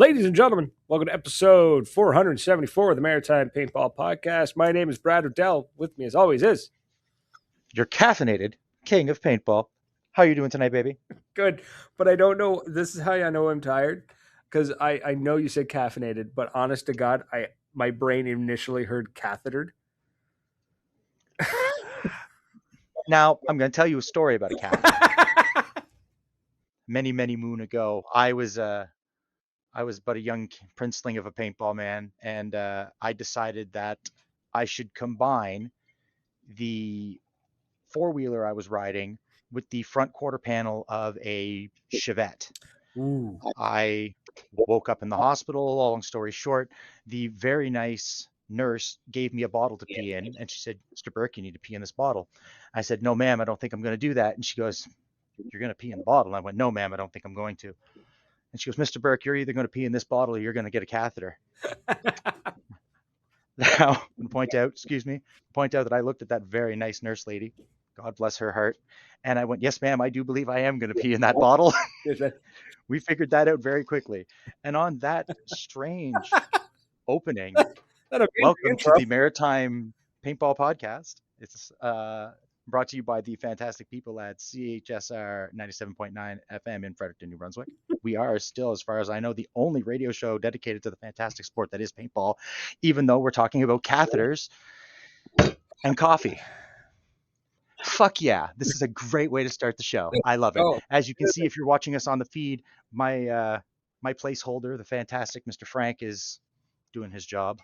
Ladies and gentlemen, welcome to episode 474 of the Maritime Paintball Podcast. My name is Brad Odell. With me, as always, is your caffeinated king of paintball. How are you doing tonight, baby? good, but I don't know. This is how I know I'm tired, because I know you said caffeinated, but honest to God, my brain initially heard cathetered. Now, I'm going to tell you a story about a cat. Many moon ago, I was but a young princeling of a paintball man, and I decided that I should combine the four-wheeler I was riding with the front quarter panel of a Chevette. Ooh. I woke up in the hospital. Long story short, the very nice nurse gave me a bottle to pee in, and she said, "Mr. Burke, you need to pee in this bottle." I said, "No, ma'am, I don't think I'm going to do that." And she goes, "You're going to pee in the bottle." And I went, "No, ma'am, I don't think I'm going to." And she goes, "Mr. Burke, you're either going to pee in this bottle or you're going to get a catheter." Now, point out that I looked at that very nice nurse lady, God bless her heart, and I went, "Yes, ma'am, I do believe I am going to pee in that bottle." We figured that out very quickly. And on that strange opening, welcome to the Maritime Paintball Podcast. It's brought to you by the fantastic people at CHSR 97.9 FM in Fredericton, New Brunswick. We are still, as far as I know, the only radio show dedicated to the fantastic sport that is paintball, even though we're talking about catheters and coffee. Fuck yeah. This is a great way to start the show. I love it. As you can see, if you're watching us on the feed, my placeholder, the fantastic Mr. Frank, is doing his job.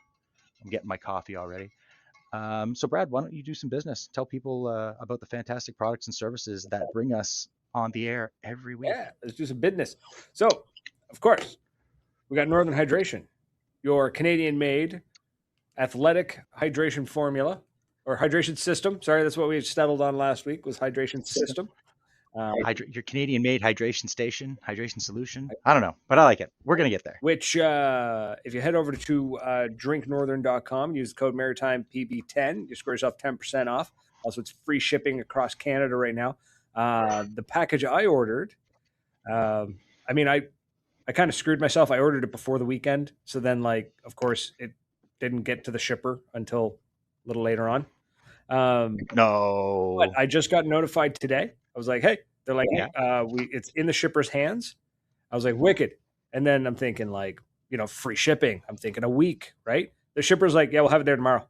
I'm getting my coffee already. So Brad, why don't you do some business? Tell people about the fantastic products and services that bring us on the air every week. Yeah, let's do some business. So, of course, we got Northern Hydration, your Canadian-made athletic hydration formula, or hydration system. Sorry, that's what we settled on last week, was hydration system. Your Canadian-made hydration station, hydration solution. I don't know, but I like it. We're going to get there. Which, if you head over to drinknorthern.com, use the code MaritimePB10, you score yourself 10% off. Also, it's free shipping across Canada right now. The package I ordered, I kind of screwed myself. I ordered it before the weekend. So then, of course, it didn't get to the shipper until a little later on. No. But I just got notified today. I was like, hey, they're like, it's in the shipper's hands. I was like, wicked. And then I'm thinking free shipping. I'm thinking a week, right? The shipper's like, yeah, we'll have it there tomorrow.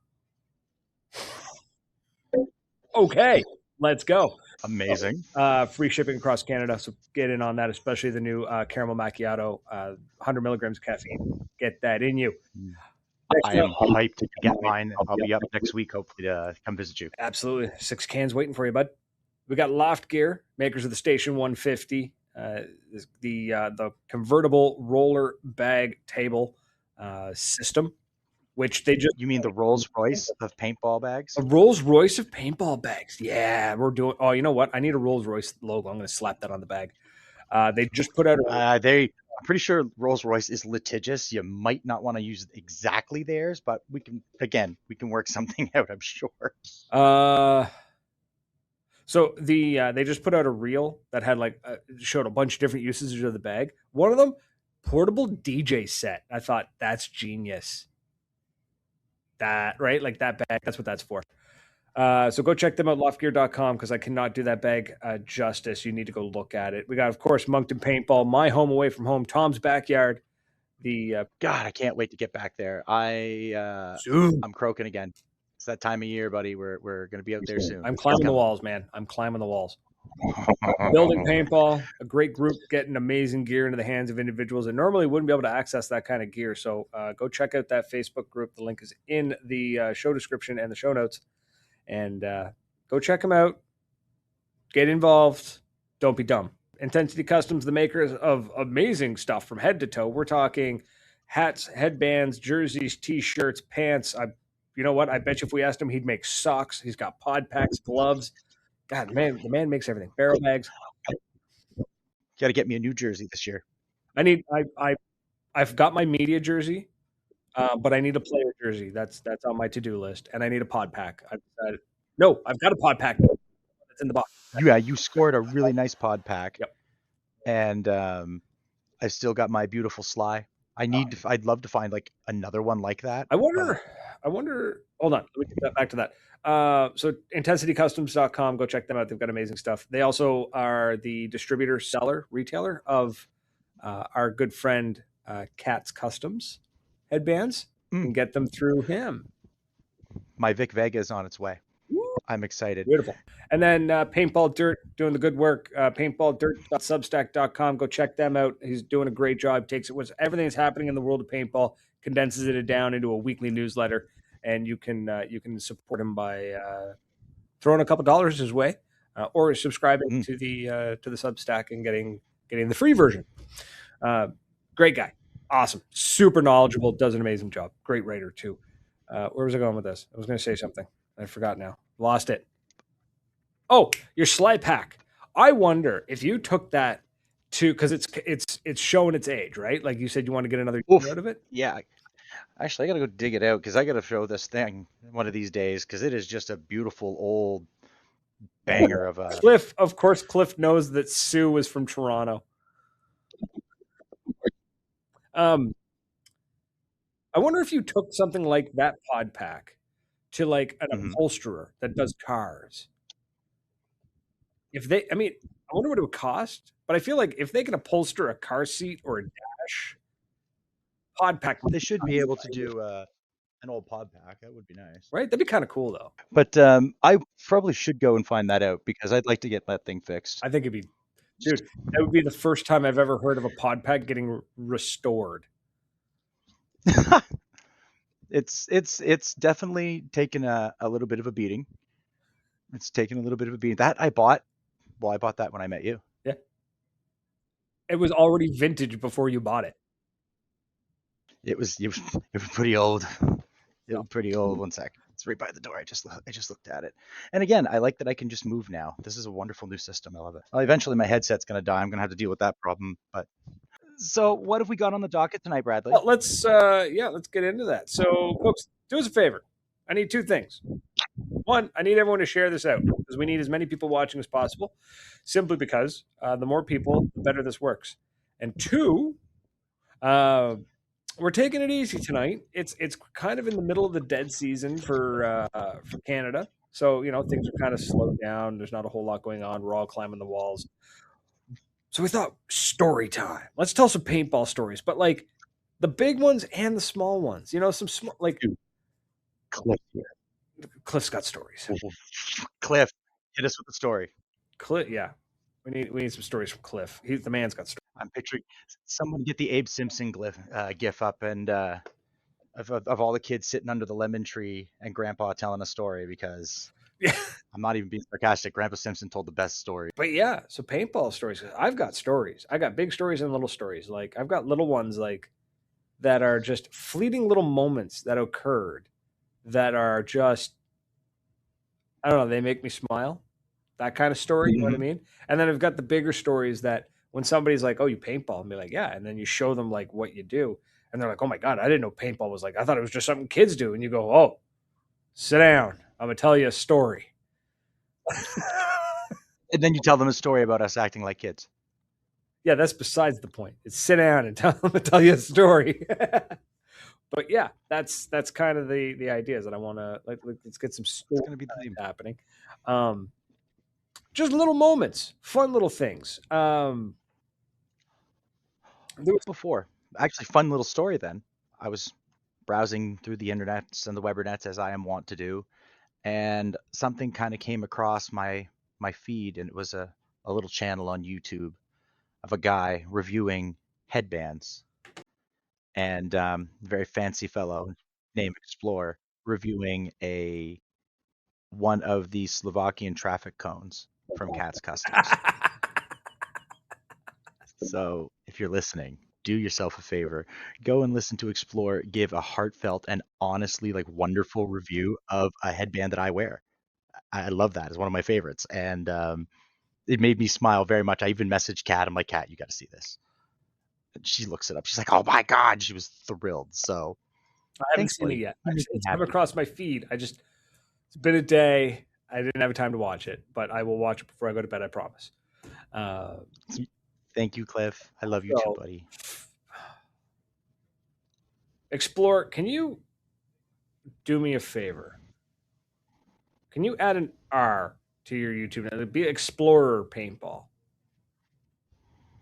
Okay, let's go. Amazing. Free shipping across Canada. So get in on that, especially the new caramel macchiato, 100 milligrams of caffeine. Get that in you. I am hyped to get mine. I'll be up next week, hopefully, to come visit you. Absolutely. 6 cans waiting for you, bud. We got Loft Gear, makers of the Station 150, the convertible roller bag table system, which they just... You mean the Rolls Royce of paintball bags? A Rolls Royce of paintball bags. Yeah, we're doing... Oh, you know what? I need a Rolls Royce logo. I'm going to slap that on the bag. They just put out... I'm pretty sure Rolls Royce is litigious. You might not want to use exactly theirs, but we can work something out, I'm sure. So they just put out a reel that had showed a bunch of different usages of the bag. One of them, portable DJ set. I thought, that's genius. That, right? Like that bag, that's what that's for. So go check them out, loftgear.com, because I cannot do that bag justice. You need to go look at it. We got, of course, Moncton Paintball, my home away from home, Tom's backyard. God, I can't wait to get back there. I'm croaking again. It's that time of year, buddy. We're going to be out there soon. I'm climbing the walls, man. I'm climbing the walls. Building Paintball, a great group getting amazing gear into the hands of individuals that normally wouldn't be able to access that kind of gear. So go check out that Facebook group. The link is in the show description and the show notes. And go check them out. Get involved. Don't be dumb. Intensity Customs, the makers of amazing stuff from head to toe. We're talking hats, headbands, jerseys, T-shirts, pants. You know what? I bet you if we asked him, he'd make socks. He's got pod packs, gloves. God, man, the man makes everything. Barrel bags. Got to get me a new jersey this year. I've got my media jersey, but I need a player jersey. That's on my to-do list, and I need a pod pack. I've got a pod pack. It's in the box. Yeah, you scored a really nice pod pack. Yep. And I still got my beautiful Sly I'd love to find like another one like that. I But wonder. Hold on, let me get that back to that. So intensitycustoms.com, go check them out. They've got amazing stuff. They also are the distributor, seller, retailer of our good friend Cat's Customs headbands. You can get them through him. my Vic Vega is on its way. Woo! I'm excited. Beautiful. And then Paintball Dirt doing the good work. Paintballdirt.substack.com. Go check them out. He's doing a great job. Takes it with everything that's happening in the world of paintball, condenses it down into a weekly newsletter, and you can support him by throwing a couple dollars his way, or subscribing to the Substack and getting the free version. Great guy, awesome, super knowledgeable, does an amazing job. Great writer too. Where was I going with this? I was going to say something. I forgot now. Lost it. Oh, your slide pack. I wonder if you took that to, because it's showing its age, right? Like you said, you want to get another year out of it. Yeah. Actually, I gotta go dig it out because I gotta show this thing one of these days because it is just a beautiful old banger of a. Cliff, of course, Cliff knows that Sue was from Toronto. I wonder if you took something like that pod pack to like an upholsterer that does cars. If they, I mean, I wonder what it would cost, but I feel like if they can upholster a car seat or a dash, pod pack, They should be able to do an old pod pack. That would be nice, right? That'd be kind of cool, though. But I probably should go and find that out because I'd like to get that thing fixed. I think it'd be, dude, that would be the first time I've ever heard of a pod pack getting restored. It's definitely taken a little bit of a beating. It's taken a little bit of a beating. That I bought. Well, I bought that when I met you. Yeah. It was already vintage before you bought it. It was pretty old. It was pretty old. One sec. It's right by the door. I just looked at it. And again, I like that I can just move now. This is a wonderful new system. I love it. Well, eventually my headset's gonna die. I'm gonna have to deal with that problem. But so what have we got on the docket tonight, Bradley? Well, let's get into that. So, folks, do us a favor. I need two things. One, I need everyone to share this out because we need as many people watching as possible, simply because the more people, the better this works. And two, we're taking it easy tonight. It's kind of in the middle of the dead season for Canada, so things are kind of slowed down. There's not a whole lot going on. We're all climbing the walls. So we thought story time. Let's tell some paintball stories, but like the big ones and the small ones. Some small like Cliff. Cliff's got stories. Cliff, hit us with the story. Cliff, yeah. We need some stories from Cliff. The man's got stories. I'm picturing someone get the Abe Simpson gif up and of all the kids sitting under the lemon tree and Grandpa telling a story because I'm not even being sarcastic. Grandpa Simpson told the best story. But yeah, so paintball stories. I've got stories. I got big stories and little stories. Like I've got little ones like that are just fleeting little moments that occurred that are just, I don't know, they make me smile. That kind of story, you know what I mean? And then I've got the bigger stories that when somebody's like, "Oh, you paintball," and be like, "Yeah," and then you show them like what you do, and they're like, "Oh my god, I didn't know paintball was like. I thought it was just something kids do." And you go, "Oh, sit down. I'm gonna tell you a story." And then you tell them a story about us acting like kids. Yeah, that's besides the point. It's sit down and tell you a story. But yeah, that's kind of the idea is that I want to let's get some stories happening. Just little moments, fun little things. Before, actually, fun little story then. I was browsing through the internets and the Webernets as I am wont to do, and something kind of came across my feed, and it was a little channel on YouTube of a guy reviewing headbands, and very fancy fellow named Explorer reviewing one of the Slovakian traffic cones from Cat's Customs. So if you're listening, do yourself a favor, go and listen to Explore give a heartfelt and honestly like wonderful review of a headband that I wear. I love that. It's one of my favorites, and it made me smile very much. I even messaged Kat. I'm like, Kat, you got to see this. And she looks it up. She's like, oh my god, she was thrilled. So I haven't seen it yet. It's come across my feed. It's been a day. I didn't have time to watch it, but I will watch it before I go to bed. I promise. Thank you, Cliff. I love you too, buddy. Explore, can you do me a favor? Can you add an R to your YouTube? It'd be Explorer Paintball.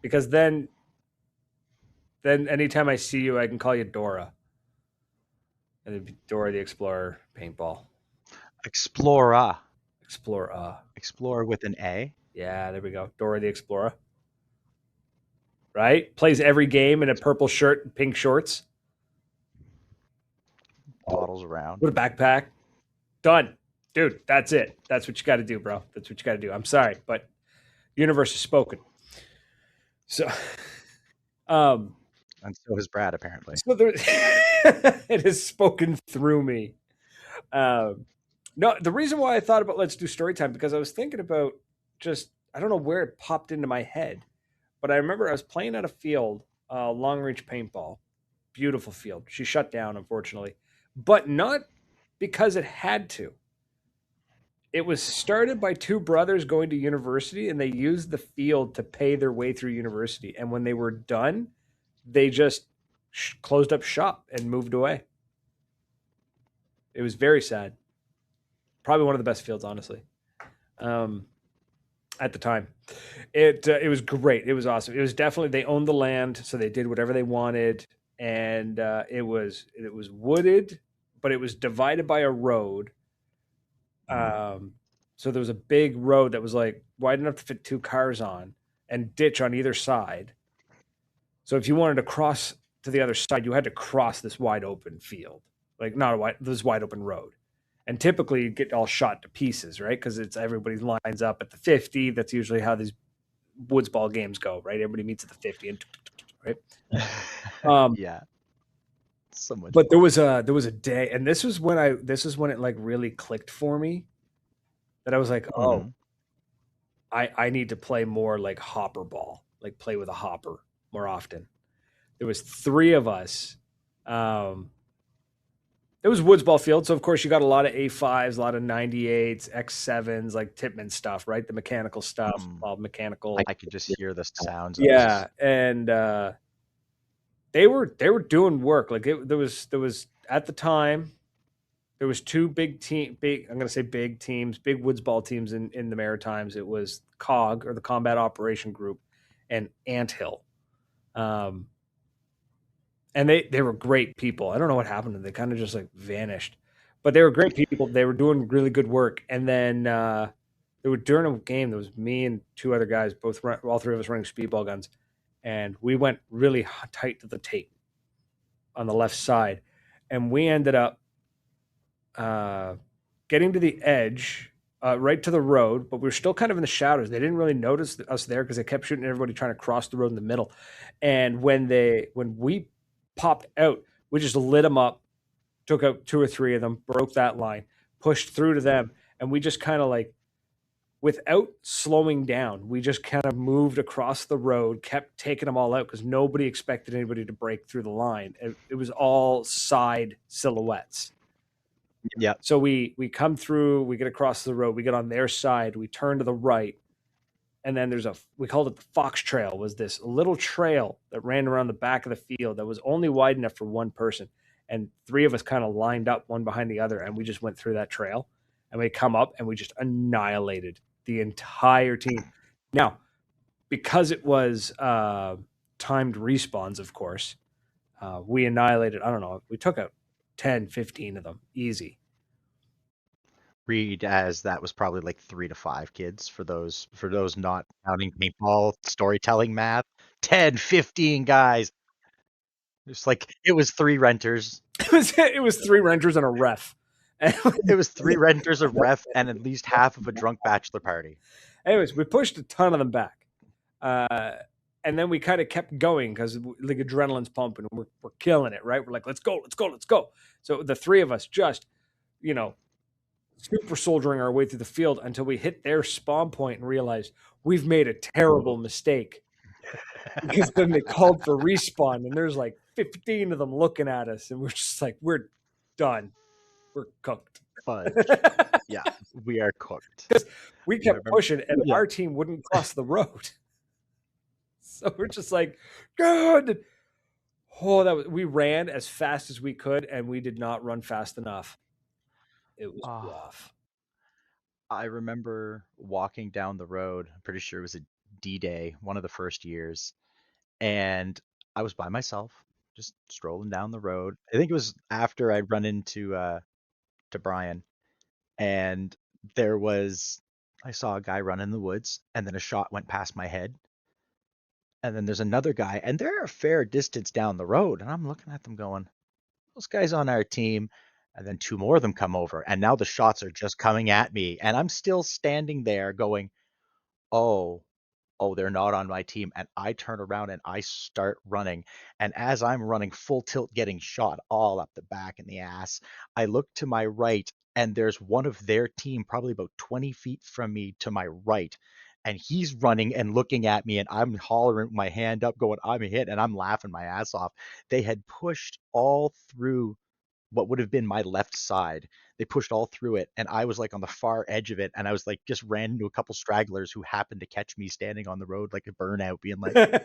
Because then anytime I see you, I can call you Dora. And it'd be Dora the Explorer Paintball. Explora. Explorer. Explore with an A. Yeah, there we go. Dora the Explorer. Right? Plays every game in a purple shirt and pink shorts. Toddles around. With a backpack. Done. Dude, that's it. That's what you got to do, bro. That's what you got to do. I'm sorry, but universe has spoken. So, and so has Brad, apparently. So it has spoken through me. No, the reason why I thought about let's do story time because I was thinking about just I don't know where it popped into my head, but I remember I was playing at a field, long range paintball, beautiful field. She shut down, unfortunately, but not because it had to. It was started by two brothers going to university, and they used the field to pay their way through university. And when they were done, they just closed up shop and moved away. It was very sad. Probably one of the best fields, honestly. At the time, it was great. It was awesome. It was definitely they owned the land, so they did whatever they wanted, and it was wooded, but it was divided by a road. So there was a big road that was like wide enough to fit two cars on, and ditch on either side. So if you wanted to cross to the other side, you had to cross this wide open field, like not a wide, this wide open road. And typically you get all shot to pieces, right? Because it's everybody lines up at the 50. That's usually how these woods ball games go, right? Everybody meets at the 50 and right. Yeah. So much but fun. there was a day, and this is when it like really clicked for me that I was like, oh, I need to play more like hopper ball, like play with a hopper more often. There was three of us. It was woods ball field, so of course you got a lot of A5s, a lot of 98s, X7s, like Tipman stuff, right? The mechanical stuff, all mechanical. I could just hear the sounds. Yeah, and they were doing work. Like there was at the time there was two big I'm going to say big teams, big woods ball teams in the Maritimes. It was COG, or the Combat Operation Group, and Anthill. And they were great people. I don't know what happened to them. They kind of just like vanished, but they were great people. They were doing really good work. And then they were during a game. There was me and two other guys, all three of us running speedball guns, and we went really tight to the tape on the left side, and we ended up getting to the edge, right to the road, but we were still kind of in the shadows. They didn't really notice us there because they kept shooting everybody trying to cross the road in the middle. And when we popped out, we just lit them up, took out two or three of them, broke that line, pushed through to them, and we just kind of like, without slowing down, we just kind of moved across the road, kept taking them all out because nobody expected anybody to break through the line. It was all side silhouettes. Yeah. So we come through, we get across the road, we get on their side, we turn to the right, and then we called it the Fox Trail, was this little trail that ran around the back of the field that was only wide enough for one person. And three of us kind of lined up one behind the other, and we just went through that trail, and we come up and we just annihilated the entire team. Now, because it was timed respawns, of course, we annihilated, I don't know, we took out 10, 15 of them, easy. Read as that was probably like 3 to 5 kids for those not counting paintball storytelling math. 10, 15 guys. It's like it was 3 renters. It was 3 renters and a ref. It was 3 renters, a ref, and at least half of a drunk bachelor party. Anyways, we pushed a ton of them back. And then we kind of kept going because like adrenaline's pumping and we're killing it, right? We're like, let's go. So the three of us just, super soldiering our way through the field until we hit their spawn point and realized we've made a terrible mistake. Because then they called for respawn and there's like 15 of them looking at us and we're just like, we're done. We're cooked. Yeah, we are cooked. Because we kept pushing and our team wouldn't cross the road. So we're just like, God, We ran as fast as we could, and we did not run fast enough. It was Oh, rough. I remember walking down the road. I'm pretty sure it was a D-Day, one of the first years, and I was by myself, just strolling down the road. I think it was after I'd run into to Brian, and there was I saw a guy run in the woods, and then a shot went past my head, and then there's another guy, and they're a fair distance down the road, and I'm looking at them going, those guys on our team. And then two more of them come over, and now the shots are just coming at me, and I'm still standing there going, oh, oh, they're not on my team. And I turn around and I start running. And as I'm running full tilt, getting shot all up the back and the ass, I look to my right and there's one of their team probably about 20 feet from me to my right. And he's running and looking at me, and I'm hollering my hand up, going, I'm hit, and I'm laughing my ass off. They had pushed all through what would have been my left side. They pushed all through it, and I was like on the far edge of it, and I was like just ran into a couple stragglers who happened to catch me standing on the road like a burnout, being like, Sorry.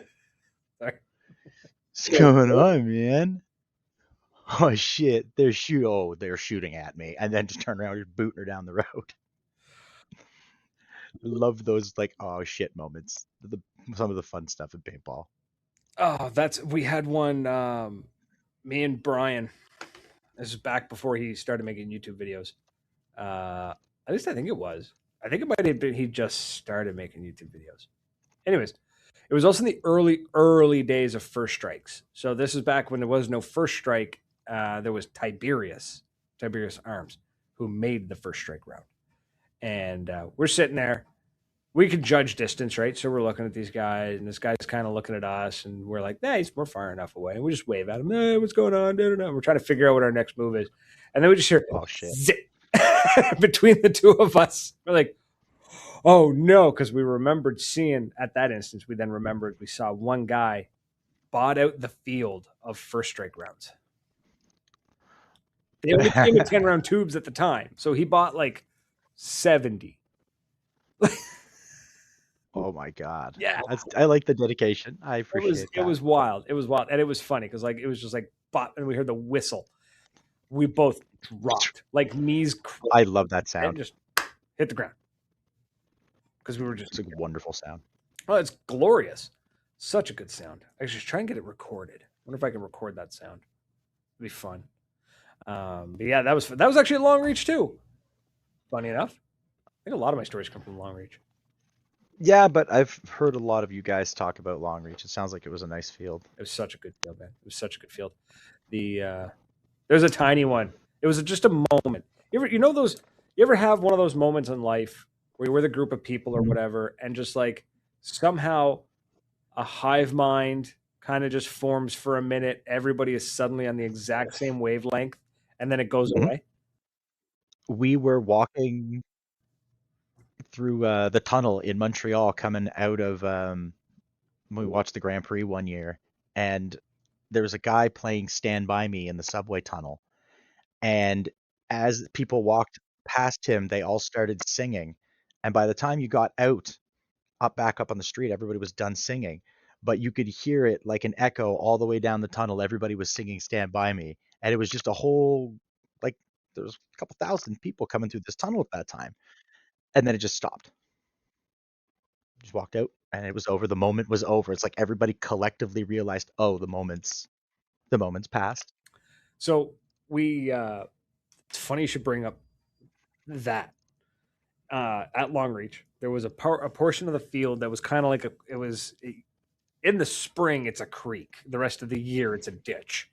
"What's going on, man? Oh shit, they're shooting at me," and then just turn around, just booting her down the road. Love those like oh shit moments. Some of the fun stuff in paintball. Oh, we had one. Me and Brian. This is back before he started making YouTube videos. At least I think it was. I think it might have been he just started making YouTube videos. Anyways, it was also in the early days of first strikes. So this is back when there was no first strike. There was Tiberius Arms, who made the first strike route. And we're sitting there. We could judge distance, right? So we're looking at these guys, and this guy's kind of looking at us, and we're like, "Nah, we're far enough away." And we just wave at him. Hey, what's going on? We're trying to figure out what our next move is, and then we just hear Oh shit. zip between the two of us. We're like, "Oh no!" Because we remembered seeing at that instance. We then remembered we saw one guy bought out the field of first strike rounds. They only came in 10-round tubes at the time, so he bought like 70. Oh my god. Yeah, I like the dedication. I it was appreciate it that. was wild. It was wild, and it was funny because like it was just like bop, and we heard the whistle. We both dropped like knees I love that and sound. just hit the ground because we were just. It's a wonderful sound. Oh, it's glorious! Such a good sound. I should try and get it recorded. Wonder if I can record that sound. It'd be fun. But yeah, that was actually a long reach too. Funny enough, I think a lot of my stories come from long reach. Yeah, but I've heard a lot of you guys talk about long reach. It sounds like it was a nice field. It was such a good field, man. It was such a good field. The There's a tiny one. It was just a moment. You ever have one of those moments in life where you're with a group of people or whatever, and just like somehow a hive mind kind of just forms for a minute. Everybody is suddenly on the exact same wavelength, and then it goes Mhm. away. We were walking through the tunnel in Montreal coming out of when we watched the Grand Prix one year, and there was a guy playing Stand By Me in the subway tunnel. And as people walked past him, they all started singing. And by the time you got out, back up on the street, everybody was done singing. But you could hear it like an echo all the way down the tunnel. Everybody was singing Stand By Me. And it was just a whole, like, there was a couple thousand people coming through this tunnel at that time. And then it just stopped. Just walked out and it was over. The moment was over. It's like everybody collectively realized, oh, the moment's passed. So it's funny you should bring up that. At long reach, there was a portion of the field that was kind of like in the spring it's a creek, the rest of the year it's a ditch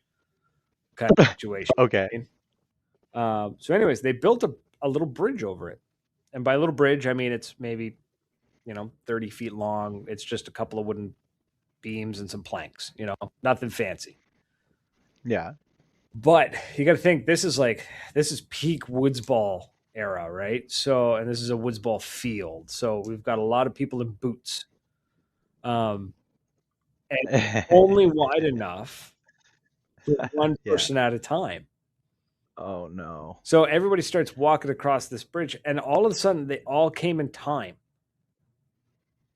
kind of situation. Okay. So anyways, they built a little bridge over it, and by little bridge I mean it's maybe 30 feet long. It's just a couple of wooden beams and some planks, nothing fancy. Yeah. But you got to think this is peak woods ball era, right? So, and this is a woods ball field, so we've got a lot of people in boots, um, and only wide enough for one Yeah. person at a time. Oh no. So everybody starts walking across this bridge, and all of a sudden they all came in time.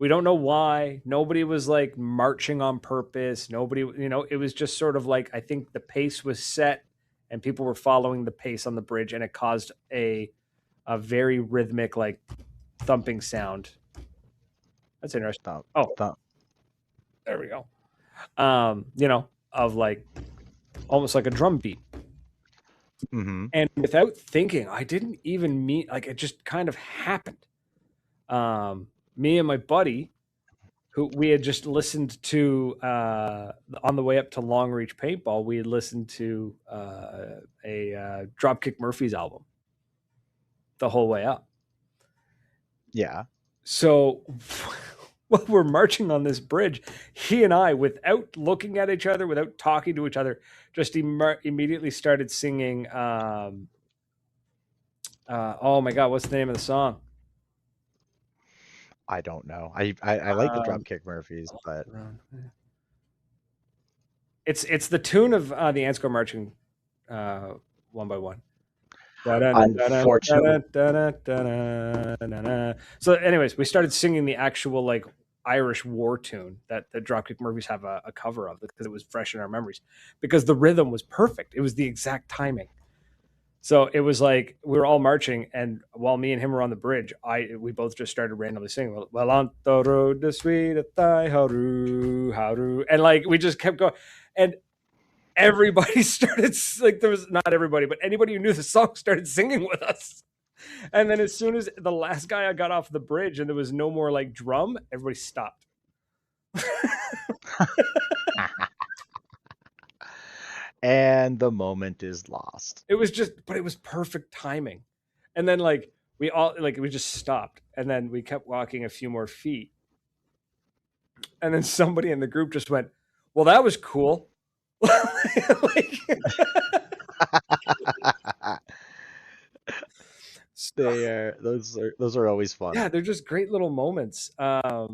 We don't know why. Nobody was like marching on purpose. Nobody, it was just sort of like, I think the pace was set and people were following the pace on the bridge, and it caused a very rhythmic, like thumping sound. That's interesting. Thump, Oh, thump. there we go. Of like almost like a drum beat. Mm-hmm. And without thinking, I didn't even mean, like, it just kind of happened. Me and my buddy, who we had just listened to on the way up to Long Reach Paintball, we had listened to a Dropkick Murphys album the whole way up. Yeah. So while we're marching on this bridge, he and I, without looking at each other, without talking to each other, just immediately started singing. Oh my God, what's the name of the song? I don't know. I like the Um, Dropkick Murphys, but it's the tune of the ants go marching one by one. unfortunately, So, anyways, we started singing the actual like Irish war tune that the Dropkick Murphys have a cover of because it was fresh in our memories. Because the rhythm was perfect. It was the exact timing. So it was like we were all marching, and while me and him were on the bridge, we both just started randomly singing. Well, on the road to sweet haru haru, and like we just kept going, and everybody started like there was not everybody, but anybody who knew the song started singing with us. And then as soon as the last guy I got off the bridge and there was no more like drum, everybody stopped. and the moment is lost. It was just, but it was perfect timing. And then like we just stopped, and then we kept walking a few more feet, and then somebody in the group just went, "Well, that was cool." Like, They are those are always fun. yeah, they're just great little moments. Oh,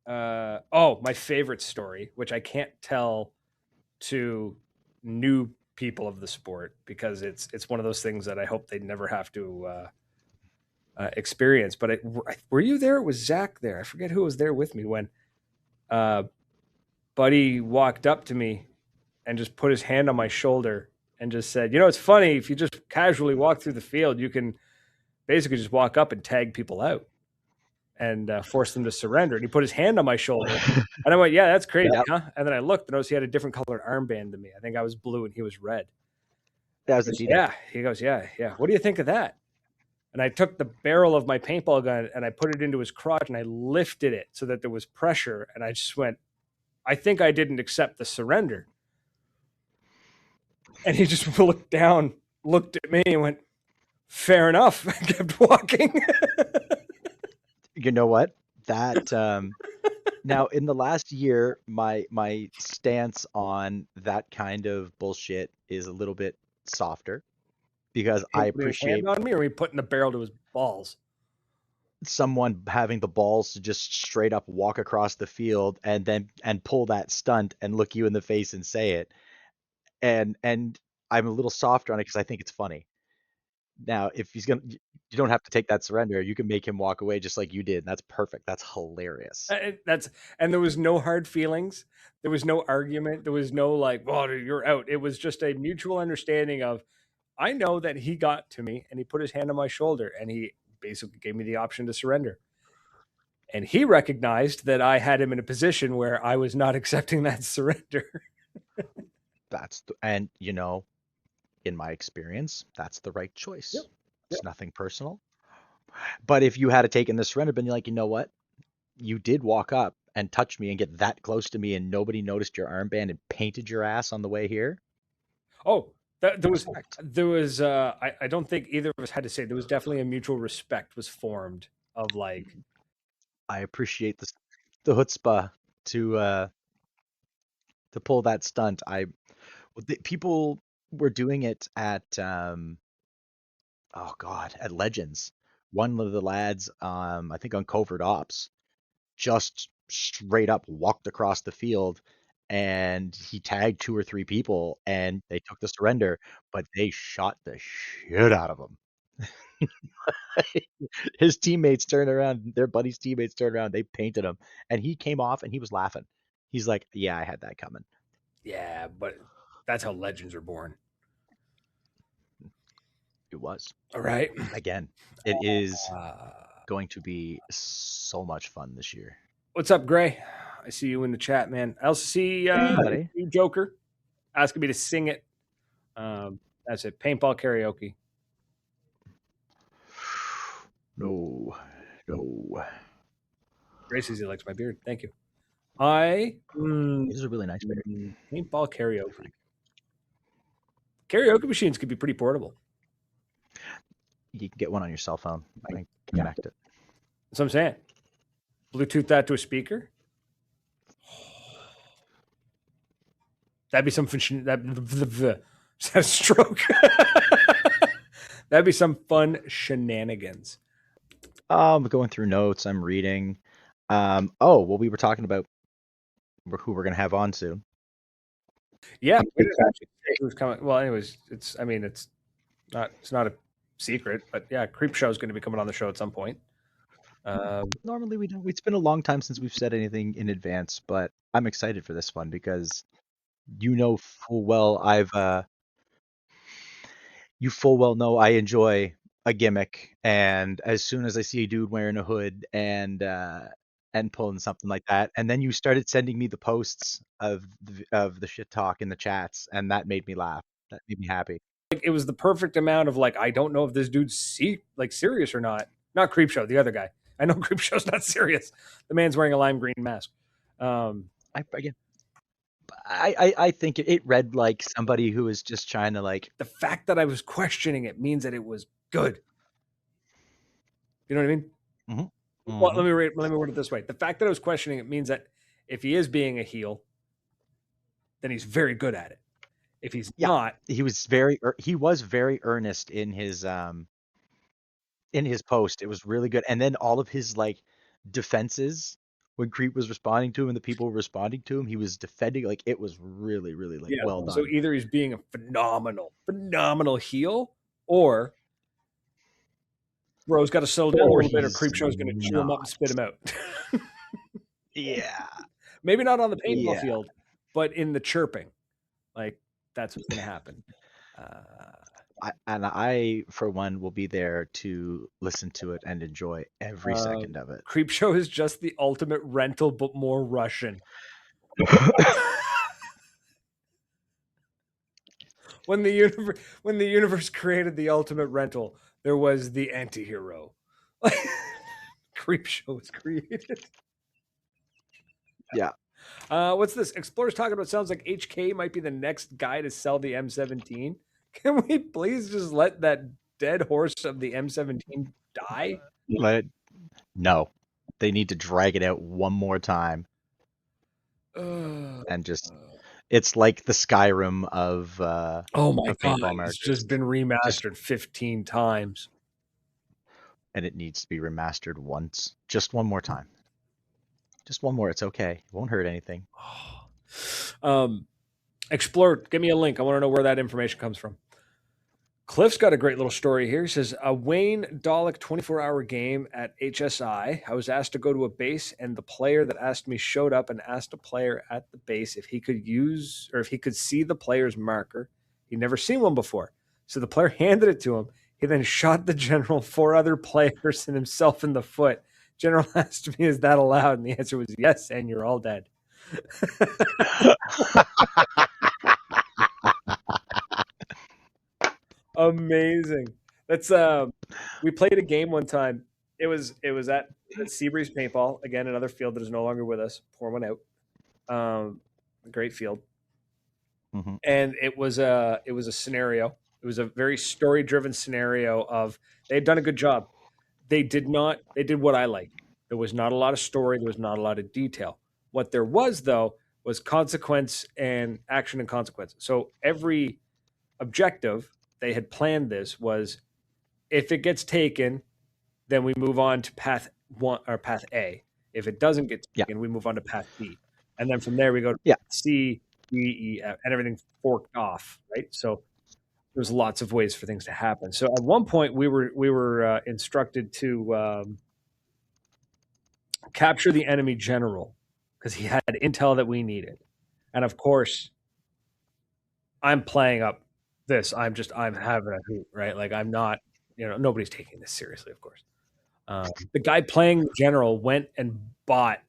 my favorite story, which I can't tell to new people of the sport because it's one of those things that I hope they never have to experience. But were you there? Was Zach there? I forget who was there with me when uh, Buddy walked up to me and just put his hand on my shoulder and just said, "It's funny if you just casually walk through the field, you can basically just walk up and tag people out and force them to surrender." And he put his hand on my shoulder, and I went, "Yeah, that's crazy, Yep. huh?" And then I looked and noticed he had a different colored armband than me. I think I was blue and he was red. That He was a goes, D-Day. yeah. He goes, yeah, yeah. What do you think of that? And I took the barrel of my paintball gun and I put it into his crotch and I lifted it so that there was pressure. And I just went, I think I didn't accept the surrender. And he just looked down, looked at me, and went, fair enough. I kept walking. You know what? That now in the last year, my stance on that kind of bullshit is a little bit softer because I Putting his hand appreciate on me, or he putting the barrel to his balls. someone having the balls to just straight up walk across the field and pull that stunt and look you in the face and say it. And I'm a little softer on it because I think it's funny. Now, if he's gonna, you don't have to take that surrender. You can make him walk away just like you did. And that's perfect. That's hilarious. That's and there was no hard feelings. There was no argument. There was no like, "Well, you're out." It was just a mutual understanding of, I know that he got to me and he put his hand on my shoulder and he basically gave me the option to surrender. And he recognized that I had him in a position where I was not accepting that surrender. And in my experience, that's the right Yep. choice. Yep. It's nothing personal. But if you had taken the surrender, been like, you know what? You did walk up and touch me and get that close to me, and nobody noticed your armband and painted your ass on the way here. Oh, there was Respect. I don't think either of us had to say, there was definitely a mutual respect was formed of like, I appreciate the chutzpah to pull that stunt. People were doing it at oh god, at Legends. One of the lads, I think on Covert Ops, just straight up walked across the field and he tagged two or three people and they took the surrender, but they shot the shit out of him. His teammates turned around, their buddy's teammates turned around, they painted him, and he came off and he was laughing. He's like, "Yeah, I had that coming." Yeah, but that's how legends are born. It was. All right. Again, it is Uh, going to be so much fun this year. what's up, Gray? I see you in the chat, man. I also see Hey, buddy. you, Joker, asking me to sing it. That's it. Paintball karaoke. No, no. Gray says he likes my beard. Thank you. I This is a really nice beard. paintball karaoke. Karaoke machines could be pretty portable. You can get one on your cell phone and connect it. That's what I'm saying. Bluetooth that to a speaker. That'd be some that a stroke. That'd be some fun shenanigans. Going through notes, I'm reading. Oh, well, we were talking about who we're gonna have on soon. Yeah, we didn't actually say who's coming. Well, anyways, it's not a secret, but yeah, Creep Show is going to be coming on the show at some point. Normally we don't. It's been a long time since we've said anything in advance, but I'm excited for this one because you know full well you full well know I enjoy a gimmick, and as soon as I see a dude wearing a hood and pulling something like that, and then you started sending me the posts of the shit talk in the chats, and that made me laugh. That made me happy. like it was the perfect amount of like I don't know if this dude's serious or not. Not Creep Show, the other guy. I know Creep Show's not serious. The man's wearing a lime green mask. Again, I think it read like somebody who was just trying to like. The fact that I was questioning it means that it was good. You know what I mean? Mm-hmm. Well, let me word it this way: the fact that I was questioning it means that if he is being a heel, then he's very good at it. If he's not, he was very earnest in his post. It was really good, and then all of his like defenses when Creep was responding to him and the people were responding to him, he was defending. Like it was really like well done. So either he's being a phenomenal heel, or bro's got to settle down a little bit, or Creep Show's going to chew him up and spit him out. Yeah, maybe not on the paintball field, but in the chirping, like that's what's going to happen. I, for one, will be there to listen to it and enjoy every second of it. Creep Show is just the ultimate rental, but more Russian. when the universe created the ultimate rental, there was the anti-hero. Creep Show was created. Yeah. What's this? Explorers talking about sounds like HK might be the next guy to sell the M17. Can we please just let that dead horse of the M17 die? No. They need to drag it out one more time. And just it's like the Skyrim of oh my god, it's just been remastered 15 times. And it needs to be remastered once. Just one more time. Just one more. It's okay. It won't hurt anything. Explore, give me a link. I want to know where that information comes from. Cliff's got a great little story here. He says, a Wayne Dollick 24-hour game at HSI. I was asked to go to a base, and the player that asked me showed up and asked a player at the base if he could see the player's marker. He'd never seen one before. So the player handed it to him. He then shot the general, 4 other players, and himself in the foot. General asked me, is that allowed? And the answer was yes, and you're all dead. Amazing. That's we played a game one time. It was at Seabreeze Paintball, again, another field that is no longer with us. Pour one out. A great field. Mm-hmm. And it was a scenario. It was a very story driven scenario of they had done a good job. They did what I like. There was not a lot of story, there was not a lot of detail. What there was though was consequence and action and consequence. So every objective, they had planned this, was if it gets taken, then we move on to path 1 or path A. If it doesn't get taken, we move on to path B. And then from there we go to C, D, E, F, and everything forked off, right? So there's lots of ways for things to happen. So at one point, we were instructed to capture the enemy general because he had intel that we needed, and of course, I'm playing up this. I'm having a hoot, right? Like I'm not, nobody's taking this seriously, of course. The guy playing the general went and bought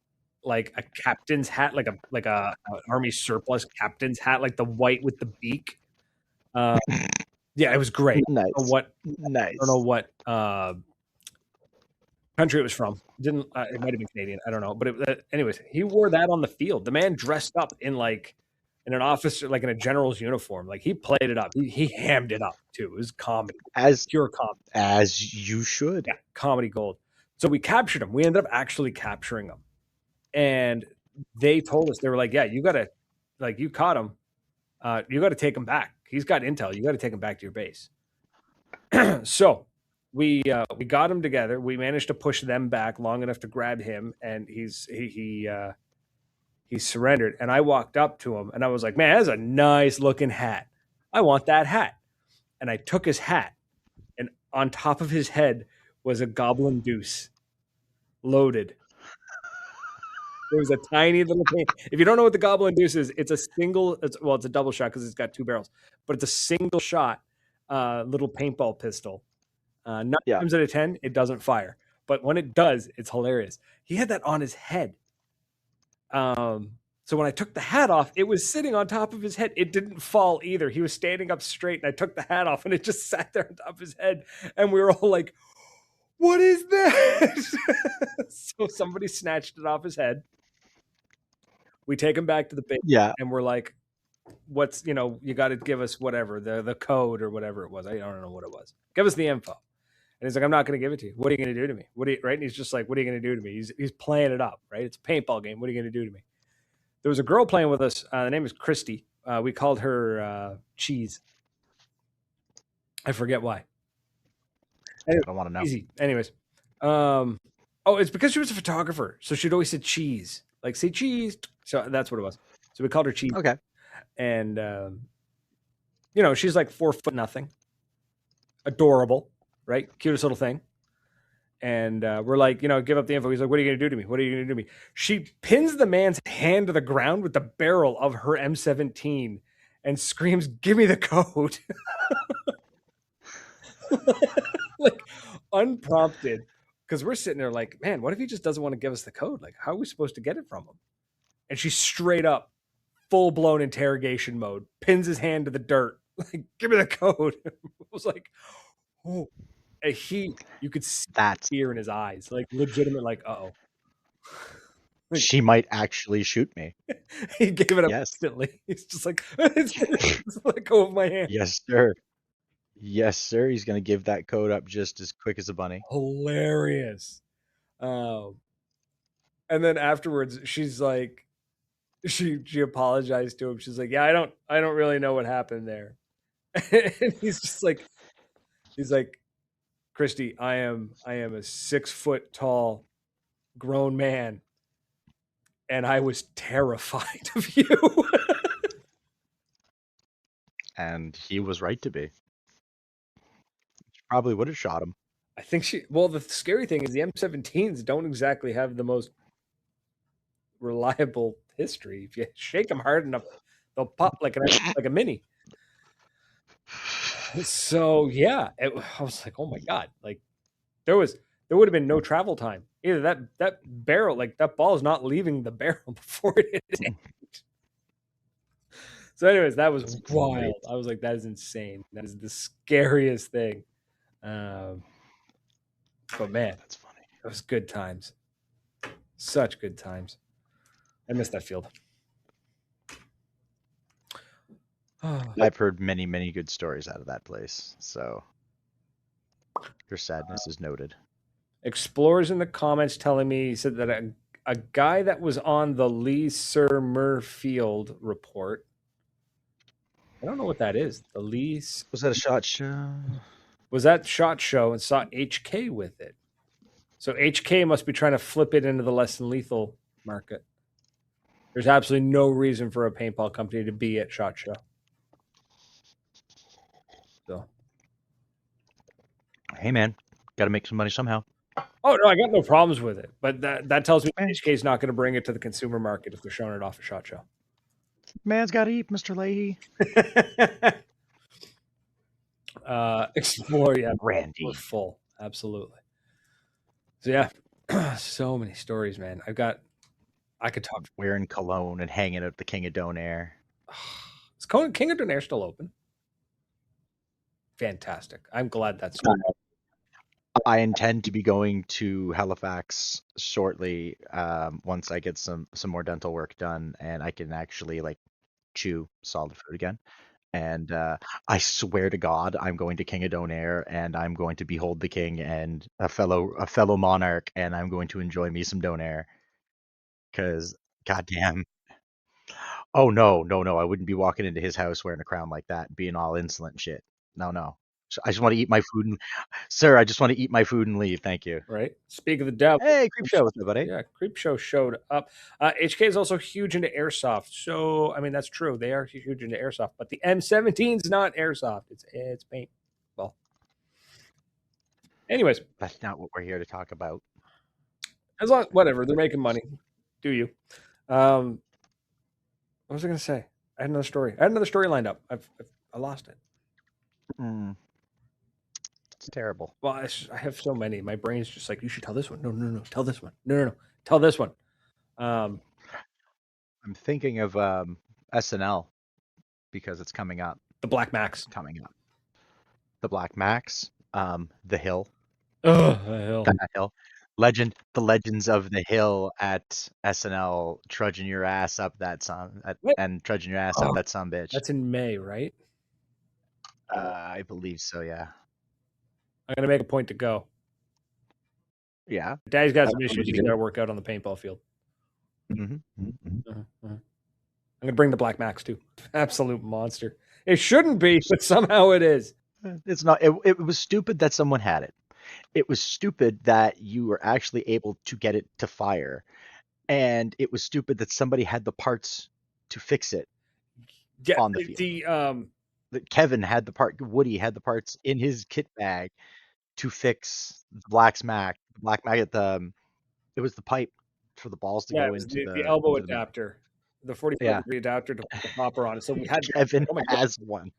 like a captain's hat, like a army surplus captain's hat, like the white with the beak. Yeah, it was great. Nice. I don't know what Nice. I don't know what country it was from. Didn't it might have been Canadian? I don't know. But anyways, he wore that on the field. The man dressed up in an officer, like in a general's uniform. Like he played it up. He hammed it up too. It was comedy, pure comedy, as you should. Yeah, comedy gold. So we captured him. We ended up actually capturing him, and they told us, they were like, "Yeah, you gotta, like, you caught him. You got to take him back. He's got intel. You got to take him back to your base." So we got him together. We managed to push them back long enough to grab him, and he surrendered. And I walked up to him, and I was like, "Man, that's a nice looking hat. I want that hat." And I took his hat, and on top of his head was a goblin deuce, loaded. There was a tiny little paint. If you don't know what the goblin deuce is, it's a double shot because it's got two barrels, but it's a single shot little paintball pistol. 9 times out of 10, it doesn't fire, but when it does, it's hilarious. He had that on his head. So when I took the hat off, it was sitting on top of his head. It didn't fall either. He was standing up straight, and I took the hat off, and it just sat there on top of his head, and we were all like, "What is that?" So somebody snatched it off his head. We take him back to the base, and we're like, "What's you got to give us whatever the code or whatever it was. I don't know what it was. Give us the info." And he's like, "I'm not going to give it to you. What are you going to do to me? Right?" And he's just like, "What are you going to do to me?" He's playing it up, right? It's a paintball game. What are you going to do to me? There was a girl playing with us. The name is Christy. We called her Cheese. I forget why. Anyway, I don't want to know. Easy. Anyways, it's because she was a photographer, so she'd always say cheese, like say cheese. So that's what it was. So we called her Cheese. Okay. And she's like 4'0", adorable, right? Cutest little thing. And we're like, give up the info. He's like, "What are you going to do to me? What are you going to do to me?" She pins the man's hand to the ground with the barrel of her M17 and screams, "Give me the code." Like unprompted, because we're sitting there like, man, what if he just doesn't want to give us the code? Like, how are we supposed to get it from him? And she straight up, full-blown interrogation mode, pins his hand to the dirt, like, "Give me the code." I was like, oh. And you could see that fear in his eyes, like legitimate, like, uh-oh. Like, she might actually shoot me. He gave it up instantly. He's just like, "Let go of my hand." Yes, sir. Yes, sir. He's going to give that code up just as quick as a bunny. Hilarious. And then afterwards, she's like, she apologized to him. She's like, "Yeah, I don't really know what happened there." And he's just like, "Christy, I am a 6 foot tall grown man, and I was terrified of you." And he was right to be. She probably would have shot him. I think the scary thing is the M17s don't exactly have the most reliable history. If you shake them hard enough, they'll pop like a mini. So yeah, I was like, "Oh my god!" Like there would have been no travel time. Either that barrel, like that ball, is not leaving the barrel before it hit. So, anyways, that was wild. I was like, "That is insane. That is the scariest thing." But man, that's funny. It was good times. Such good times. I missed that field. I've heard many, many good stories out of that place. So your sadness is noted. Explorers in the comments telling me, he said that a guy that was on the Lee Sir Field report. I don't know what that is. The Lee. Was that a shot show? Was that shot show and saw HK with it? So HK must be trying to flip it into the less than lethal market. There's absolutely no reason for a paintball company to be at SHOT Show. So, hey man, got to make some money somehow. oh no, I got no problems with it, but that tells me Man, HK is not going to bring it to the consumer market if they're showing it off a SHOT Show. man's got to eat, Mr. Leahy. Explore, yeah, we're Randy. full, absolutely. So yeah, so many stories, man. I could talk. Wearing cologne and hanging out the King of Donair. Is King of Donair still open? Fantastic. I'm glad that's. I intend to be going to Halifax shortly, once I get some more dental work done and I can actually like chew solid food again. And I swear to God, I'm going to King of Donair and I'm going to behold the king and a fellow monarch, and I'm going to enjoy me some Donair because goddamn. Oh no, no, no! I wouldn't be walking into his house wearing a crown like that, being all insolent and shit. No, no. I just want to eat my food, and sir, I just want to eat my food and leave. Thank you. Right. Speak of the devil. Hey, creep show, what's up, buddy? Yeah, Creep Show showed up. HK is also huge into airsoft. So, I mean, that's true. They are huge into airsoft, but the M17 is not airsoft. It's paint. Well, anyways, That's not what we're here to talk about. as long whatever they're making money, do you? What was I going to say? I had another story. I had another story lined up. I lost it. Mm, it's terrible. Well, I have so many. My brain's just like, you should tell this one. No, no, no. Tell this one. No, no, no. Tell this one. Um, I'm thinking of SNL because it's coming up. the Black Max. Coming up. The Black Max, The Hill, Oh, hell. that hill. The Legends of the Hill at SNL, trudging your ass up that son, What? and trudging your ass up that son bitch. That's in May, right? I believe so, yeah. I'm going to make a point to go. Yeah. Daddy's got some issues he's got to work out on the paintball field. hmm hmm I'm going to bring the Black Max too. Absolute monster. It shouldn't be, but somehow it is. It's not. It was stupid that someone had it. It was stupid that you were actually able to get it to fire, and it was stupid that somebody had the parts to fix it Yeah, on the field. That Kevin had the part. Woody had the parts in his kit bag to fix the Black Mac. Black Mac at the. It was the pipe for the balls to yeah, it go was into the elbow into the. adapter, the 45 Yeah, degree adapter to put the popper on it. So we had Kevin oh my god, has one.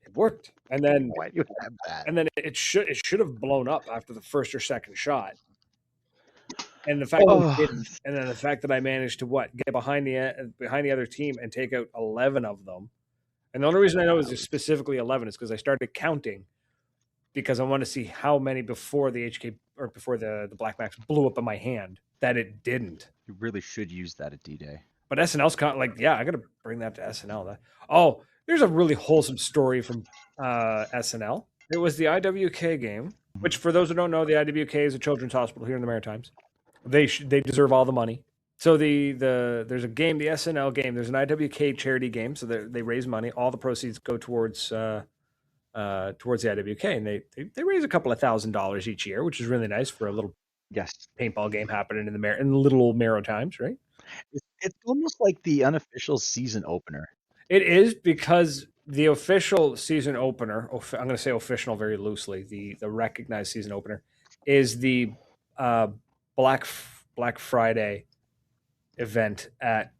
it worked. And then Why do you have that? it should have blown up after the first or second shot. And the fact that Oh, it didn't, and then the fact that I managed to get behind the other team and take out 11 of them. And the only reason I know it was specifically 11 is because I started counting because I want to see how many before the HK or before the Black Max blew up in my hand that it didn't. you really should use that at D-Day. But SNL's like, yeah, I got to bring that to SNL. Oh, there's a really wholesome story from SNL. It was the IWK game, which for those who don't know, the IWK is a children's hospital here in the Maritimes. They deserve all the money. So there's a game, the SNL game. There's an IWK charity game, so they raise money. All the proceeds go towards the IWK, and they raise a couple of $1,000s each year, which is really nice for a little Yes. paintball game happening in the little old Maritimes, right? It's almost like the unofficial season opener. It is because the official season opener, I'm going to say official very loosely, the recognized season opener is the uh, Black Friday event at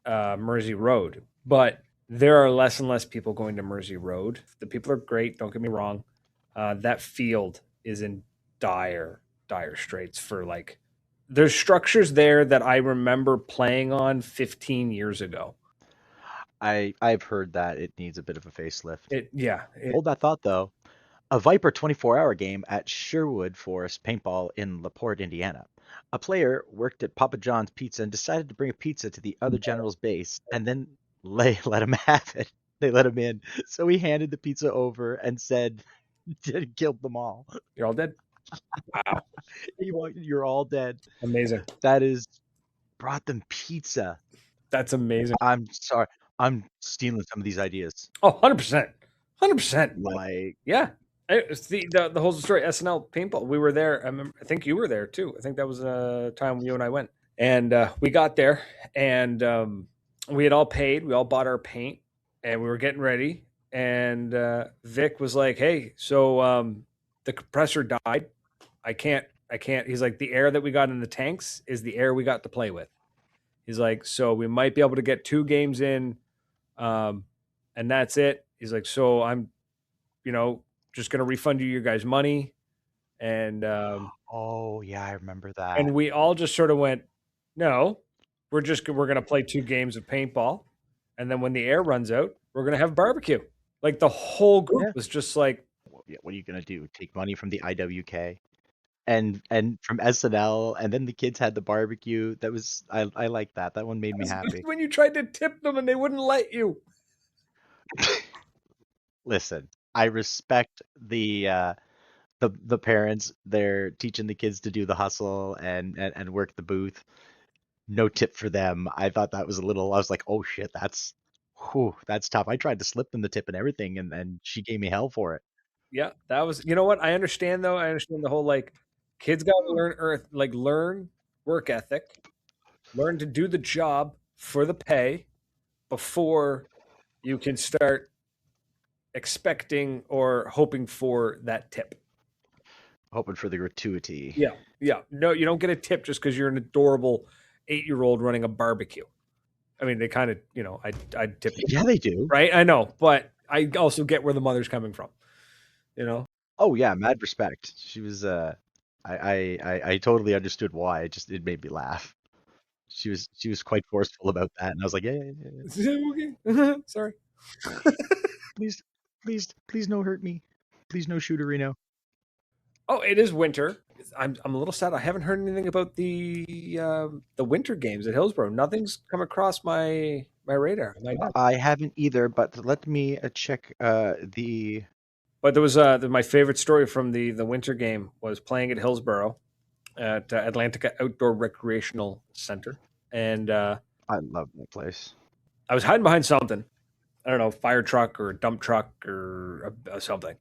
Mersey Road. But there are less and less people going to Mersey Road. The people are great, don't get me wrong. That field is in dire straits for like there's structures there that I remember playing on 15 years ago. I've heard that it needs a bit of a facelift. Yeah. Hold that thought though. A Viper 24-hour game at Sherwood Forest Paintball in LaPorte, Indiana. A player worked at Papa John's Pizza and decided to bring a pizza to the other general's base, and then they let him have it. They let him in. So he handed the pizza over and said, killed them all. You're all dead. Wow. You're all dead. Amazing. That is, brought them pizza. That's amazing. I'm sorry. I'm stealing some of these ideas. Oh, 100%. 100%. Like, yeah. It's the whole story. SNL paintball. We were there. I think you were there too. I think that was a time you and I went. And we got there, and we had all paid. We all bought our paint, and we were getting ready. and Vic was like, "Hey, so the compressor died. I can't." He's like, "The air that we got in the tanks is the air we got to play with." He's like, "So we might be able to get 2 games in, um, and that's it." He's like, "So I'm, you know, just gonna refund you your guys' money," and Oh, yeah, I remember that. and we all just sort of went, "No, we're gonna play 2 games of paintball, and then when the air runs out, we're gonna have barbecue." Like the whole group Yeah. was just like, Yeah, what are you gonna do? Take money from the IWK and from SNL, and then the kids had the barbecue. That was I like that. That one made me especially happy. when you tried to tip them and they wouldn't let you. Listen, I respect the parents. They're teaching the kids to do the hustle and work the booth. No tip for them. I thought that was a little. I was like, oh shit, that's tough. I tried to slip them the tip and everything, and she gave me hell for it. Yeah, that was. You know what? I understand though. I understand the whole like kids got to learn earth, like learn work ethic, learn to do the job for the pay before you can start expecting or hoping for that tip. Hoping for the gratuity. Yeah, yeah. No, you don't get a tip just because you're an adorable 8-year-old running a barbecue. I mean, they kind of, I'd tip them, Yeah, they do. right? I know, but I also get where the mother's coming from. You know, Oh yeah, mad respect. She was I totally understood why. It made me laugh. She was quite forceful about that, and I was like, yeah, yeah, yeah, yeah. okay. Sorry. Please, please no hurt me. Please no shooterino. Oh, it is winter. I'm a little sad. I haven't heard anything about the winter games at Hillsborough. Nothing's come across my radar, my desk. I haven't either, but let me check the But there was my favorite story from the winter game was playing at Hillsborough at Atlantica Outdoor Recreational Center, and I love that place. I was hiding behind something. I don't know, fire truck or a dump truck or something.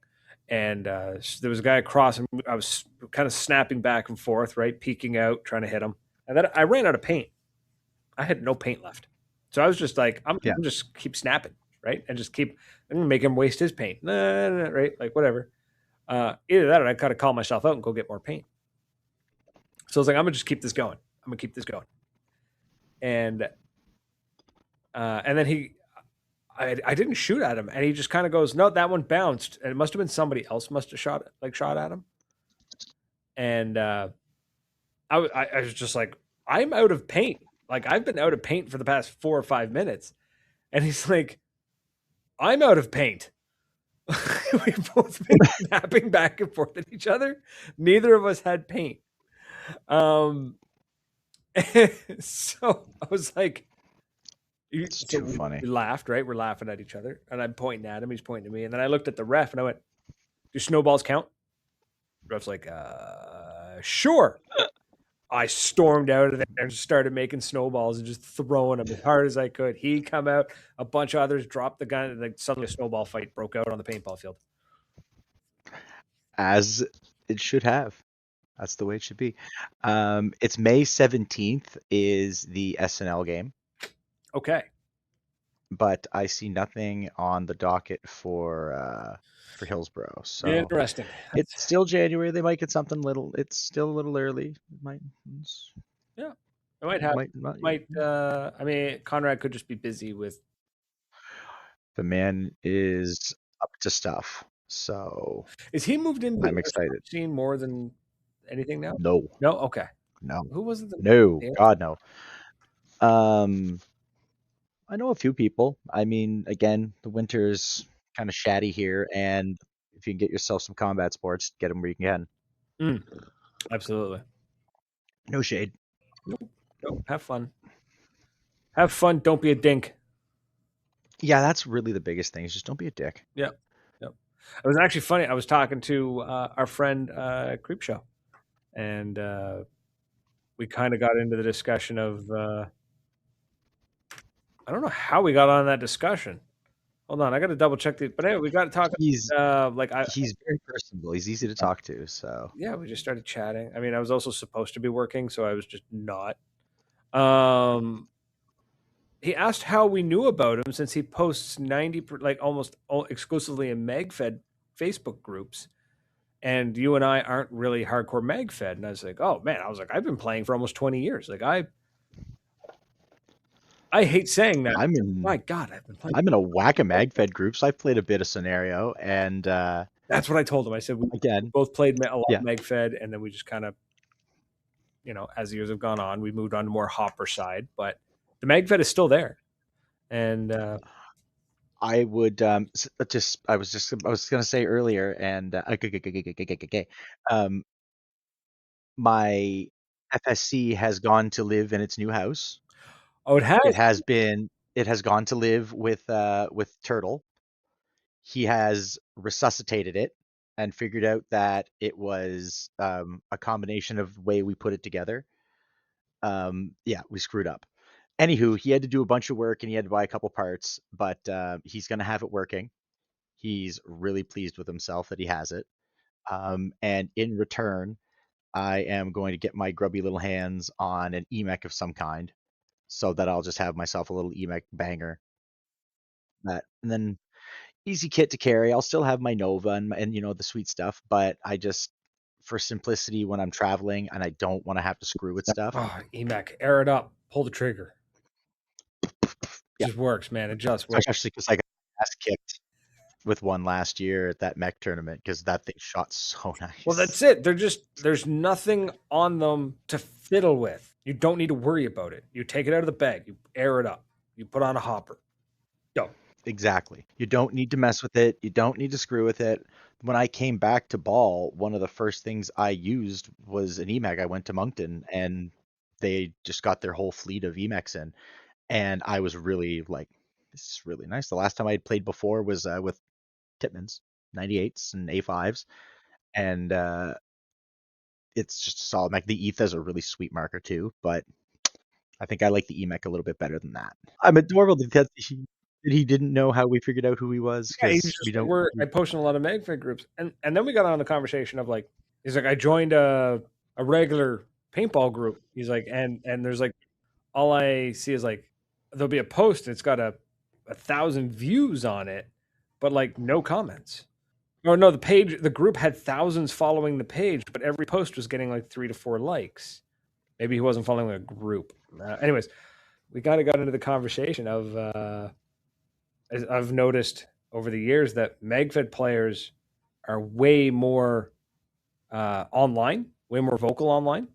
And there was a guy across, and I was kind of snapping back and forth, right, peeking out, trying to hit him. And then I ran out of paint. I had no paint left, so I was just like, Yeah, I'm just keep snapping, right, and just keep. I'm gonna make him waste his paint, nah, nah, nah, right, like whatever. Either that, or I gotta call myself out and go get more paint. So I was like, I'm gonna just keep this going. I'm gonna keep this going. And then I didn't shoot at him, and he just kind of goes, "No, that one bounced," and it must have been somebody else must have shot at him. And I was just like, "I'm out of paint. Like I've been out of paint for the past 4 or 5 minutes," and he's like, "I'm out of paint." We've both been snapping back and forth at each other. Neither of us had paint. Um, so I was like, it's so too funny. we laughed, right? We're laughing at each other, and I'm pointing at him. He's pointing at me, and then I looked at the ref, and I went, "Do snowballs count?" The ref's like, "Sure." I stormed out of there and just started making snowballs and just throwing them as hard as I could. He come out, a bunch of others dropped the gun, and like suddenly a snowball fight broke out on the paintball field. As it should have. That's the way it should be. It's May 17th is the SNL game, Okay, but I see nothing on the docket for Hillsborough. So interesting. it's still January. They might get something little. It's still a little early. It might Yeah, I might have. might not. Might. I mean, Conrad could just be busy with. The man is up to stuff. So Is he moved into the I'm excited. restaurant scene more than anything now? No, No. Okay. no, Who was it? no, Yeah. God no. Um, I know a few people. I mean, again, the winter's kind of shatty here, and if you can get yourself some combat sports, get them where you can. Mm, absolutely. No shade. Nope. Nope. Have fun. Have fun. Don't be a dink. Yeah, that's really the biggest thing. Is just don't be a dick. Yeah. Yep. It was actually funny. I was talking to our friend Creepshow, and we kind of got into the discussion of I don't know how we got on that discussion. Hold on, I got to double check the. But anyway, we got to talk. He's Like I he's very personable. He's easy to talk to. So yeah, we just started chatting. I mean, I was also supposed to be working, so I was just not. Um, he asked how we knew about him since he posts 90 like almost exclusively in MagFed Facebook groups, and you and I aren't really hardcore MagFed. And I was like, oh man, I was like, I've been playing for almost 20 years. Like I hate saying that. I'm My in God, I've been playing. I'm in a whack of MagFed groups. I've played a bit of Scenario, and That's what I told him. I said we again, both played a lot yeah, of MagFed, and then we just kind of, as the years have gone on, we moved on to more Hopper side. But the MagFed is still there, and I would I was gonna say earlier, and um, my FSC has gone to live in its new house. oh, it has. It has gone to live with Turtle. He has resuscitated it and figured out that it was a combination of the way we put it together. Yeah, we screwed up. Anywho, he had to do a bunch of work and he had to buy a couple parts, but he's gonna have it working. He's really pleased with himself that he has it. And in return, I am going to get my grubby little hands on an EMEC of some kind, so that I'll just have myself a little EMEC banger. And then easy kit to carry. I'll still have my Nova and the sweet stuff, but I just for simplicity when I'm traveling and I don't want to have to screw with stuff. Oh, EMAC, air it up, pull the trigger. Yeah, Just works, man. It just works. especially because I got my ass kicked with one last year at that mech tournament because that thing shot so Well, nice. that's it. There's nothing on them to fiddle with. You don't need to worry about it. You take it out of the bag, you air it up, you put on a hopper. Go. Exactly. You don't need to mess with it. You don't need to screw with it. When I came back to Ball, one of the first things I used was an EMAG. I went to Moncton and they just got their whole fleet of EMAGs in. And I was really like, this is really nice. The last time I had played before was with Titman's 98s and A5s. And it's just a solid mech. The ETHA is a really sweet marker too, but I think I like the EMAC a little bit better than that. I'm adorable that he didn't know how we figured out who he was Yeah, he's because we just like don't. I post in a lot of magfig groups, and then we got on the conversation of like, he's like, I joined a regular paintball group. He's like, and there's like, all I see is like, there'll be a post, and it's got a 1,000 views on it, but like no comments. Or no, the group had thousands following the page, but every post was getting like 3 to 4 likes. Maybe he wasn't following a group. Anyways, we kind of got into the conversation of I've noticed over the years that MagFed players are way more online, way more vocal online.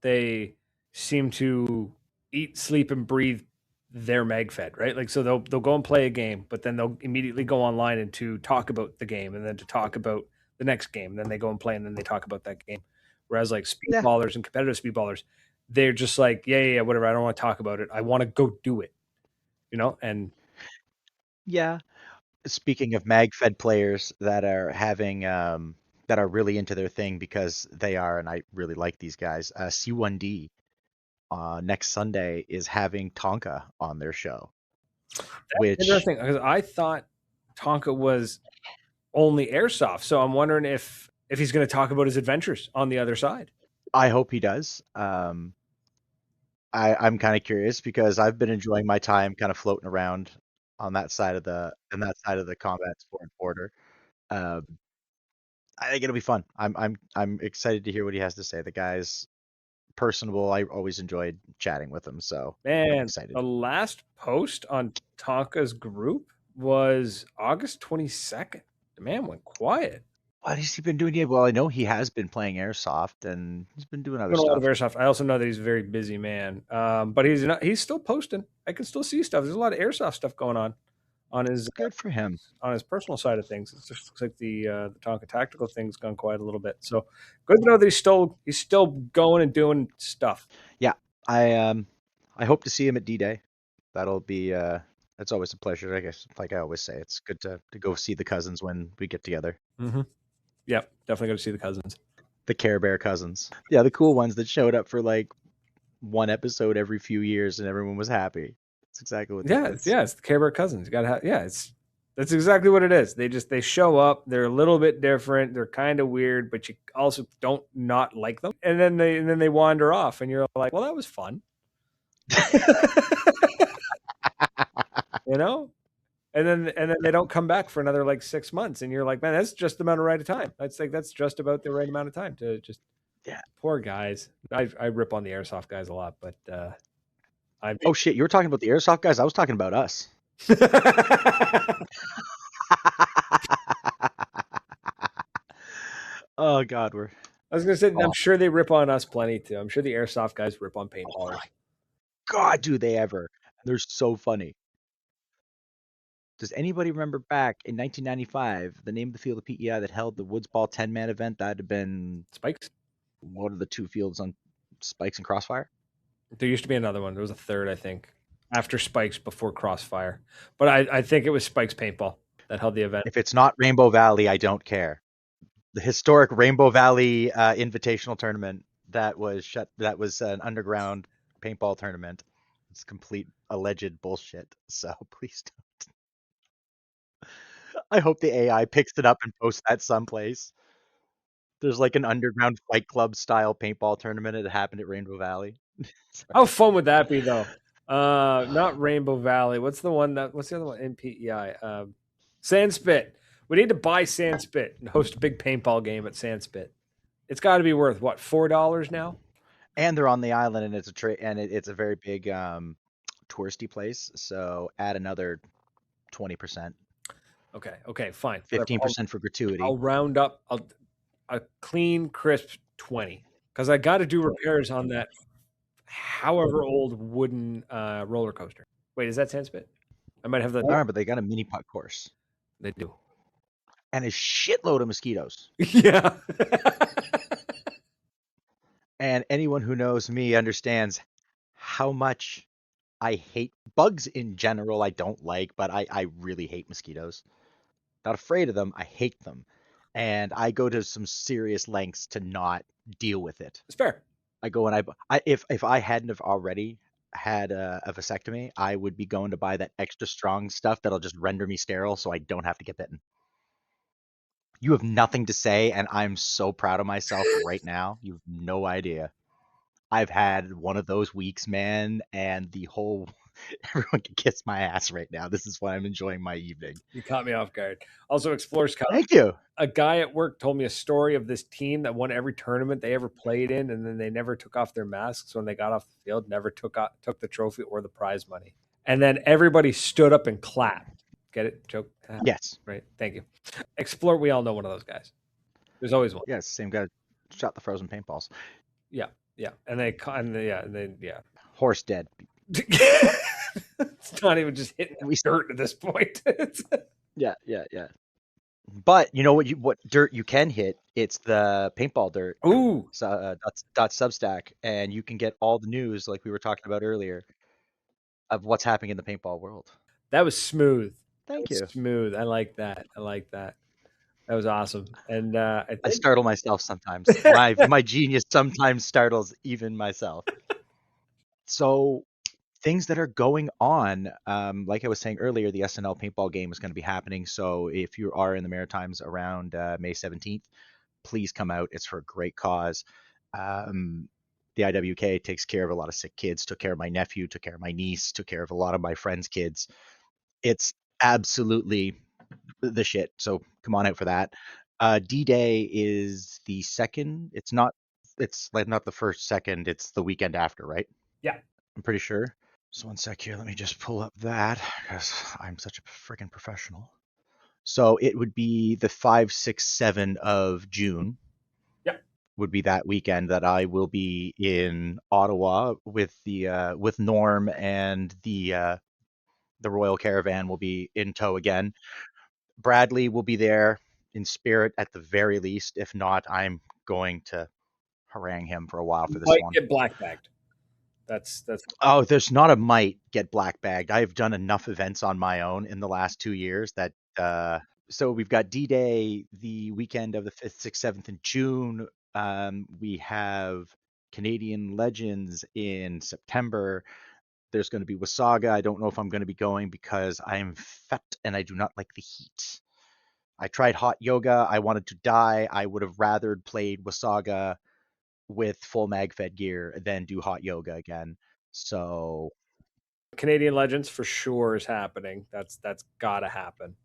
They seem to eat, sleep, and breathe their MagFed, right? Like so they'll go and play a game, but then they'll immediately go online and to talk about the game, and then to talk about the next game. And then they go and play, and then they talk about that game. Whereas like Yeah, speedballers and competitive speedballers, they're just like, yeah, whatever. I don't want to talk about it. I want to go do it, And yeah. Speaking of MagFed players that are having that are really into their thing because they are, and I really like these guys. C1D next Sunday is having Tonka on their show, which interesting because I thought Tonka was only airsoft, so I'm wondering if he's going to talk about his adventures on the other side. I hope he does. I'm kind of curious because I've been enjoying my time kind of floating around on that side of the combat sport border. Um, I think it'll be fun. I'm excited to hear what he has to say. The guy's personable. I always enjoyed chatting with him, so I'm Man, the excited. last post on Tonka's group was August 22nd. The man went quiet. What has he been doing? Yeah, well, I know he has been playing airsoft and he's been doing other Doing a lot of stuff. airsoft. I also know that he's a very busy man, but he's still posting. I can still see stuff. There's a lot of airsoft stuff going on his Good for him. personal side of things. It just looks like the Tonka tactical thing's gone quiet a little bit. So good to know that he's still going and doing stuff. Yeah, I hope to see him at D-Day. That'll be that's always a pleasure. I guess, like I always say, it's good to go see the cousins when we get together. Mm-hmm. Yeah, definitely got to see the cousins. The Care Bear cousins. Yeah, the cool ones that showed up for like one episode every few years and everyone was happy. That's exactly what that is. It's the Care Bear cousins. You gotta have it's that's exactly what it is. They show up. They're a little bit different. They're kind of weird, but you also don't not like them. And then they wander off, and you're like, well, that was fun. you know? And then they don't come back for another like 6 months, and you're like, man, that's just the amount of right of time. That's just about the right amount of time to just Yeah. poor guys. I rip on the airsoft guys a lot, but I'm Oh shit, you were talking about the airsoft guys. I was talking about us. I Oh god, we're was gonna say I'm oh sure they rip on us plenty too. I'm sure the airsoft guys rip on paintballers. god, do they ever? They're so funny. Does anybody remember back in 1995 the name of the field of PEI that held the Woods Ball 10-man event? That'd have been Spikes. one of the two fields on Spikes and Crossfire. There used to be another one. There was a third, I think, after Spikes, before Crossfire. But I think it was Spikes Paintball that held the event. If it's not Rainbow Valley, I don't care. The historic Rainbow Valley Invitational tournament that was shut. That was an underground paintball tournament. It's complete alleged bullshit. So please don't. I hope the AI picks it up and posts that someplace. There's like an underground Fight Club style paintball tournament. It happened at Rainbow Valley. How fun would that be, though? Not Rainbow Valley. What's the one that? What's the other one? In PEI. Sandspit. We need to buy Sandspit and host a big paintball game at Sandspit. It's got to be worth what, $4 now? And they're on the island, and it's a very big touristy place. So add another 20%, Okay, fine. Whatever. 15% for gratuity. I'll round up a clean, crisp 20 because I got to do repairs on that however old wooden roller coaster. Wait, is that Sandspit? I might have the. Remember, they got a mini putt course They do. and a shitload of mosquitoes. Yeah. And anyone who knows me understands how much I hate bugs in general. I don't like, but I really hate mosquitoes. Not afraid of them. I hate them. And I go to some serious lengths to not deal with it. It's fair. I go and if I hadn't have already had a vasectomy, I would be going to buy that extra strong stuff that'll just render me sterile so I don't have to get bitten. You have nothing to say, and I'm so proud of myself right now. You have no idea. I've had one of those weeks, man, and the whole everyone can kiss my ass right now. This is why I'm enjoying my evening. You caught me off guard. Also, Explorers Cup. Thank you. A guy at work told me a story of this team that won every tournament they ever played in, and then they never took off their masks when they got off the field, never took the trophy or the prize money. And then everybody stood up and clapped. Get it? Joke? Yes. Right. Thank you. Explore, we all know one of those guys. There's always one. Yes, same guy shot the frozen paintballs. Yeah. Yeah. Horse dead. It's not even just hitting dirt at this point. Yeah. But you know what dirt you can hit? It's the paintball dirt. Ooh. So dot Substack, and you can get all the news like we were talking about earlier of what's happening in the paintball world. That was smooth. Thank you. Smooth. I like that. That was awesome. And I startle myself sometimes. My genius sometimes startles even myself. So things that are going on, like I was saying earlier, the SNL paintball game is going to be happening. So if you are in the Maritimes around May 17th, please come out. It's for a great cause. The IWK takes care of a lot of sick kids, took care of my nephew, took care of my niece, took care of a lot of my friends' kids. It's absolutely the shit. So come on out for that. D-Day is the second. It's like not the first, second. It's the weekend after, right? Yeah. I'm pretty sure. So 1 sec here. Let me just pull up that because I'm such a freaking professional. So it would be the 5, 6, 7 of June. Yeah. Would be that weekend that I will be in Ottawa with with Norm, and the Royal Caravan will be in tow again. Bradley will be there in spirit at the very least. If not, I'm going to harangue him for a while for this one. Get black bagged. That's Oh, there's not a might get black bagged. I've done enough events on my own in the last 2 years that so we've got D-Day the weekend of the 5th, 6th, 7th in June. We have Canadian Legends in September. There's going to be Wasaga. I don't know if I'm going to be going because I am fat and I do not like the heat. I tried hot yoga. I wanted to die. I would have rather played Wasaga with full mag fed gear than do hot yoga again. So Canadian Legends for sure is happening. That's got to happen.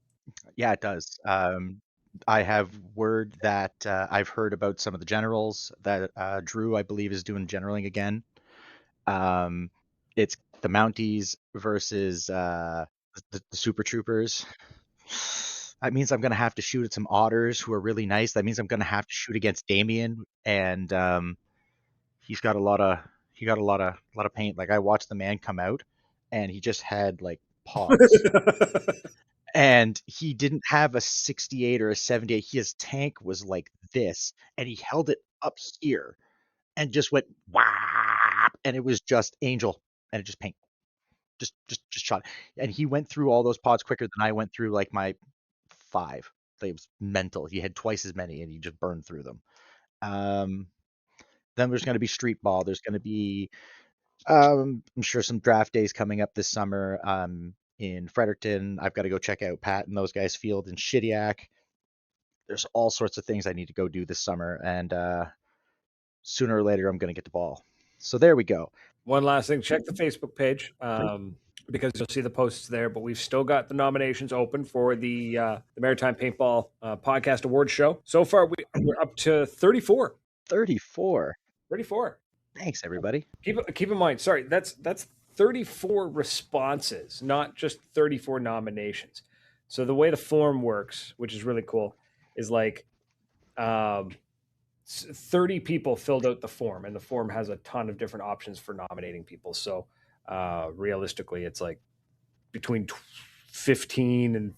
Yeah, it does. I have word that I've heard about some of the generals that Drew, I believe, is doing generaling again. Um, it's the Mounties versus the Super Troopers. That means I'm gonna have to shoot at some otters who are really nice. That means I'm gonna have to shoot against Damien, and he's got a lot of a lot of paint. Like I watched the man come out, and he just had like pods, and he didn't have a 68 or a 78. His tank was like this, and he held it up here, and just went whap, and it was just Angel, and it just paint, just shot, and he went through all those pods quicker than I went through like my 5. Like, it was mental. He had twice as many, and he just burned through them. Um, then there's going to be street ball. There's going to be I'm sure some draft days coming up this summer in Fredericton. I've got to go check out Pat and those guys' field in Shediac. There's all sorts of things I need to go do this summer, and sooner or later I'm going to get the ball. So there we go. One last thing, check the Facebook page because you'll see the posts there. But we've still got the nominations open for the Maritime Paintball Podcast Awards show. So far, we're up to 34. 34. 34. Thanks, everybody. Keep in mind, sorry, that's 34 responses, not just 34 nominations. So the way the form works, which is really cool, is like 30 people filled out the form, and the form has a ton of different options for nominating people. So realistically, it's like between 15 and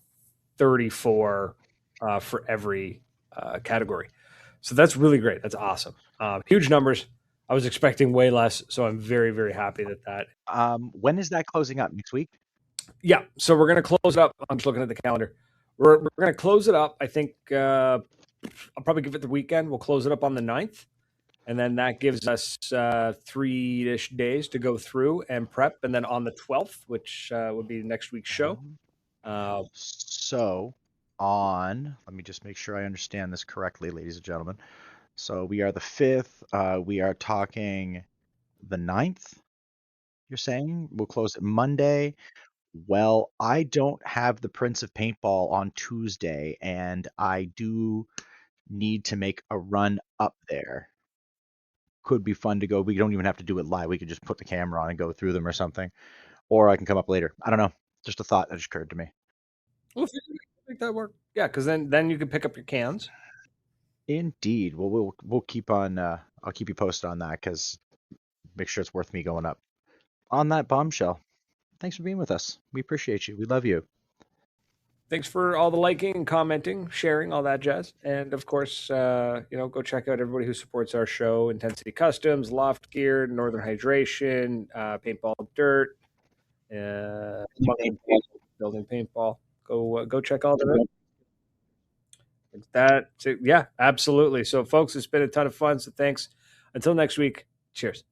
34 for every category. So that's really great. That's awesome. Huge numbers. I was expecting way less, so I'm very, very happy that. When is that closing up? Next week? Yeah, so we're going to close it up. I'm just looking at the calendar. We're going to close it up. I think I'll probably give it the weekend. We'll close it up on the 9th, and then that gives us 3-ish days to go through and prep. And then on the 12th, which would be next week's show. So let me just make sure I understand this correctly, ladies and gentlemen. So we are the 5th. We are talking the 9th, you're saying? We'll close it Monday. Well, I don't have the Prince of Paintball on Tuesday, and I do need to make a run up there. Could be fun to go. We don't even have to do it live. We could just put the camera on and go through them or something. Or I can come up later. I don't know. Just a thought that just occurred to me. We'll make that work. Yeah, because then you can pick up your cans. Indeed. Well, we'll keep on. I'll keep you posted on that because make sure it's worth me going up. On that bombshell, thanks for being with us. We appreciate you. We love you. Thanks for all the liking, commenting, sharing, all that jazz. And of course, go check out everybody who supports our show: Intensity Customs, Loft Gear, Northern Hydration, Paintball Dirt, Building Paintball. Go check all that out. Yeah, absolutely. So, folks, it's been a ton of fun. So, thanks. Until next week. Cheers.